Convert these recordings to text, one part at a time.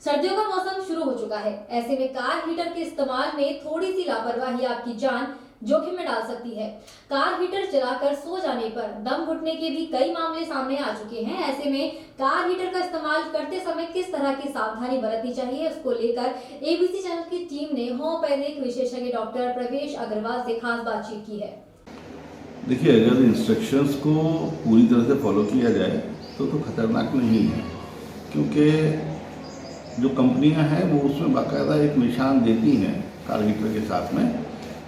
सर्दियों का मौसम शुरू हो चुका है। ऐसे में कार हीटर के इस्तेमाल में थोड़ी सी लापरवाही आपकी जान जोखिम में डाल सकती है। कार हीटर चलाकर सो जाने पर दम घुटने के भी कई मामले सामने आ चुके हैं। ऐसे में कार हीटर का इस्तेमाल करते समय किस तरह की सावधानी बरतनी चाहिए, उसको लेकर एबीसी चैनल की टीम ने होम्योपैथिक विशेषज्ञ डॉक्टर प्रवेश अग्रवाल से खास बातचीत की है। देखिए, अगर इंस्ट्रक्शंस को पूरी तरह से फॉलो किया जाए तो खतरनाक नहीं है, क्योंकि जो कंपनियां हैं वो उसमें बाकायदा एक निशान देती हैं कार हीटर के साथ में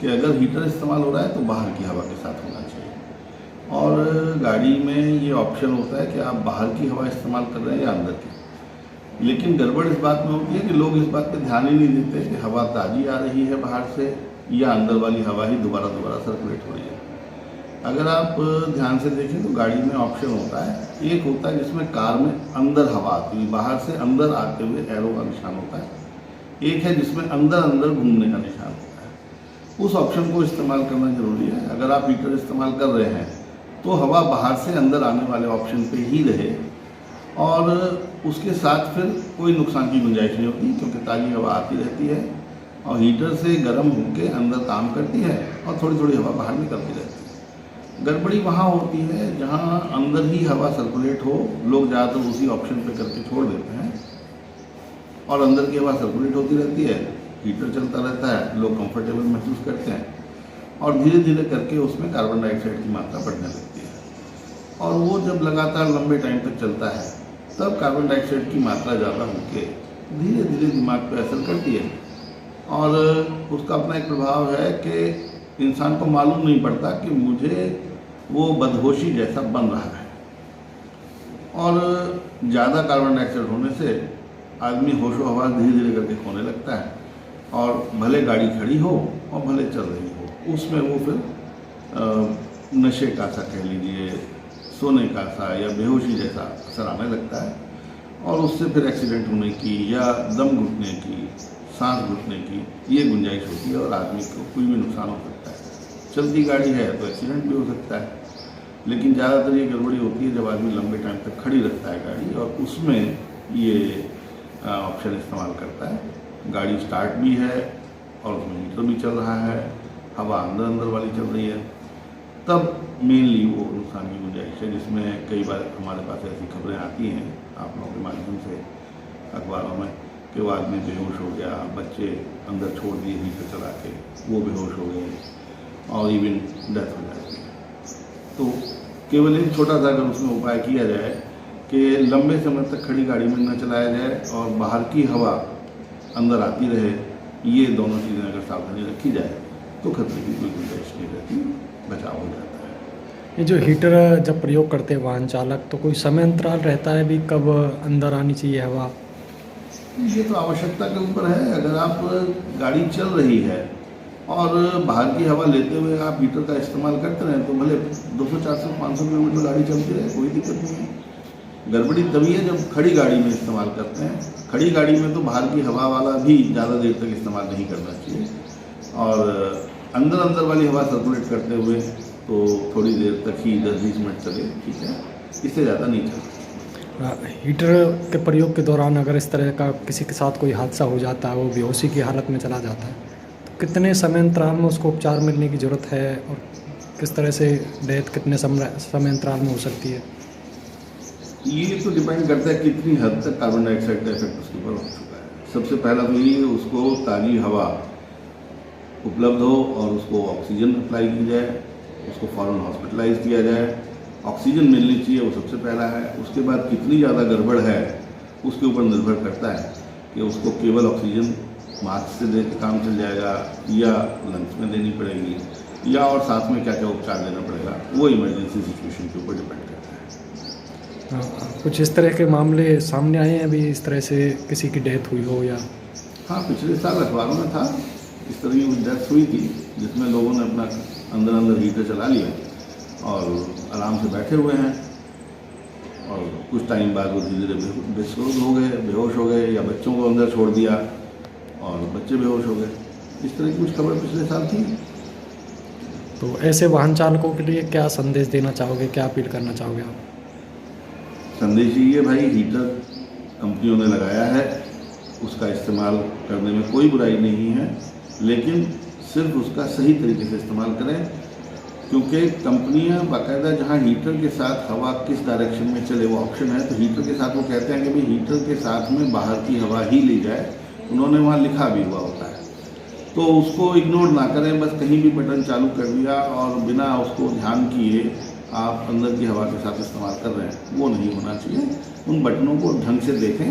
कि अगर हीटर इस्तेमाल हो रहा है तो बाहर की हवा के साथ होना चाहिए। और गाड़ी में ये ऑप्शन होता है कि आप बाहर की हवा इस्तेमाल कर रहे हैं या अंदर की। लेकिन गड़बड़ इस बात में होती है कि लोग इस बात पे ध्यान ही नहीं देते कि हवा ताज़ी आ रही है बाहर से या अंदर वाली हवा ही दोबारा सर्कुलेट हो रही है। अगर आप ध्यान से देखें तो गाड़ी में ऑप्शन होता है, एक होता है जिसमें कार में अंदर हवा आती है, बाहर से अंदर आते हुए एरो का निशान होता है। एक है जिसमें अंदर घूमने का निशान होता है। उस ऑप्शन को इस्तेमाल करना जरूरी है। अगर आप हीटर इस्तेमाल कर रहे हैं तो हवा बाहर से अंदर आने वाले ऑप्शन पे ही रहे, और उसके साथ फिर कोई नुकसान की गुंजाइश नहीं होती, क्योंकि ताज़ी हवा आती रहती है और हीटर से गर्म होकर अंदर काम करती है और थोड़ी थोड़ी हवा बाहर निकलती रहती है। गड़बड़ी वहाँ होती है जहाँ अंदर ही हवा सर्कुलेट हो, लोग ज़्यादातर उसी ऑप्शन पे करके छोड़ देते हैं और अंदर की हवा सर्कुलेट होती रहती है, हीटर चलता रहता है, लोग कंफर्टेबल महसूस करते हैं और धीरे धीरे करके उसमें कार्बन डाइऑक्साइड की मात्रा बढ़ने लगती है। और वो जब लगातार लंबे टाइम तक चलता है तब कार्बन डाइऑक्साइड की मात्रा ज़्यादा होकर धीरे धीरे दिमाग पर असर करती है और उसका अपना एक प्रभाव है कि इंसान को मालूम नहीं पड़ता कि मुझे वो बदहोशी जैसा बन रहा है। और ज़्यादा कार्बन डाइऑक्साइड होने से आदमी होशो हवास धीरे धीरे करके खोने लगता है और भले गाड़ी खड़ी हो और भले चल रही हो, उसमें वो फिर नशे का सा कह लीजिए, सोने का सा या बेहोशी जैसा असर आने लगता है और उससे फिर एक्सीडेंट होने की या दम घुटने की, सांस घुटने की ये गुंजाइश होती है और आदमी को कोई भी नुकसान हो सकता है। चलती गाड़ी है तो एक्सीडेंट भी हो सकता है, लेकिन ज़्यादातर ये गड़बड़ी होती है जब आदमी लंबे टाइम तक खड़ी रखता है गाड़ी और उसमें ये ऑप्शन इस्तेमाल करता है। गाड़ी स्टार्ट भी है और उसमें हीटर भी चल रहा है, हवा अंदर वाली चल रही है, तब मेनली वो नुकसान की गुंजाइश है, जिसमें कई बार हमारे पास ऐसी खबरें आती हैं आप लोगों के माध्यम से अखबारों में कि वो आदमी बेहोश हो गया, बच्चे अंदर छोड़ दिए हीटर चला के, वो बेहोश हो गए और इवन डेथ हो जाती है। तो केवल एक छोटा सा अगर उसमें उपाय किया जाए कि लंबे समय तक खड़ी गाड़ी में न चलाया जाए और बाहर की हवा अंदर आती रहे, ये दोनों चीज़ें अगर सावधानी रखी जाए तो खतरे की कोई गुंजाइश नहीं रहती, बचाव हो जाता है। ये जो हीटर जब प्रयोग करते हैं वाहन चालक, तो कोई समय अंतराल रहता है भी कब अंदर आनी चाहिए हवा? ये तो आवश्यकता के ऊपर है। अगर आप गाड़ी चल रही है और बाहर की हवा लेते हुए आप हीटर का इस्तेमाल करते रहें तो भले 200, 400, 500 किलोमीटर गाड़ी चलती रहे, कोई दिक्कत नहीं है। गड़बड़ी तभी है जब खड़ी गाड़ी में इस्तेमाल करते हैं। खड़ी गाड़ी में तो बाहर की हवा वाला भी ज़्यादा देर तक इस्तेमाल नहीं करना चाहिए और अंदर वाली हवा सर्कुलेट करते हुए तो थोड़ी देर तक ही 10-20 मिनट चले, ठीक है, इससे ज़्यादा नहीं चलता। हीटर के प्रयोग के दौरान अगर इस तरह का किसी के साथ कोई हादसा हो जाता है, वो बेहोशी की हालत में चला जाता है, तो कितने समय अंतराल में उसको उपचार मिलने की ज़रूरत है और किस तरह से डेथ कितने समय अंतराल में हो सकती है? ये तो डिपेंड करता है कितनी हद तक कार्बन डाइऑक्साइड का इफेक्ट उसके ऊपर हो चुका है। सबसे पहला तो ये उसको ताज़ी हवा उपलब्ध हो और उसको ऑक्सीजन अप्लाई की जाए, उसको फ़ौरन हॉस्पिटलाइज किया जाए, ऑक्सीजन मिलनी चाहिए, वो सबसे पहला है। उसके बाद कितनी ज़्यादा गड़बड़ है उसके ऊपर निर्भर करता है कि उसको केवल ऑक्सीजन मास्क से दे के काम चल जाएगा या लंग्स में देनी पड़ेगी या और साथ में क्या क्या उपचार देना पड़ेगा, वो इमरजेंसी सिचुएशन के ऊपर डिपेंड करता है। कुछ इस तरह के मामले सामने आए हैं अभी, इस तरह से किसी की डेथ हुई हो या? हाँ, पिछले साल अखबारों में था, इस तरह की डेथ हुई थी जिसमें लोगों ने अपना अंदर हीटर चला लिया और आराम से बैठे हुए हैं और कुछ टाइम बाद वो धीरे धीरे बेहोश हो गए, बेहोश हो गए या बच्चों को अंदर छोड़ दिया और बच्चे बेहोश हो गए। इस तरह की कुछ खबर पिछले साल थी। तो ऐसे वाहन चालकों के लिए क्या संदेश देना चाहोगे, क्या अपील करना चाहोगे आप? संदेश ये भाई, हीटर कंपनियों ने लगाया है उसका इस्तेमाल करने में कोई बुराई नहीं है, लेकिन सिर्फ उसका सही तरीके से इस्तेमाल करें, क्योंकि कंपनियां बाकायदा जहां हीटर के साथ हवा किस डायरेक्शन में चले वो ऑप्शन है, तो हीटर के साथ वो कहते हैं कि भाई हीटर के साथ में बाहर की हवा ही ली जाए, उन्होंने वहाँ लिखा भी हुआ होता है। तो उसको इग्नोर ना करें, बस कहीं भी बटन चालू कर दिया और बिना उसको ध्यान किए आप अंदर की हवा के साथ इस्तेमाल कर रहे हैं, वो नहीं होना चाहिए। उन बटनों को ढंग से देखें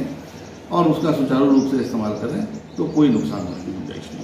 और उसका सुचारू रूप से इस्तेमाल करें तो कोई नुकसान होने की गुंजाइश नहीं।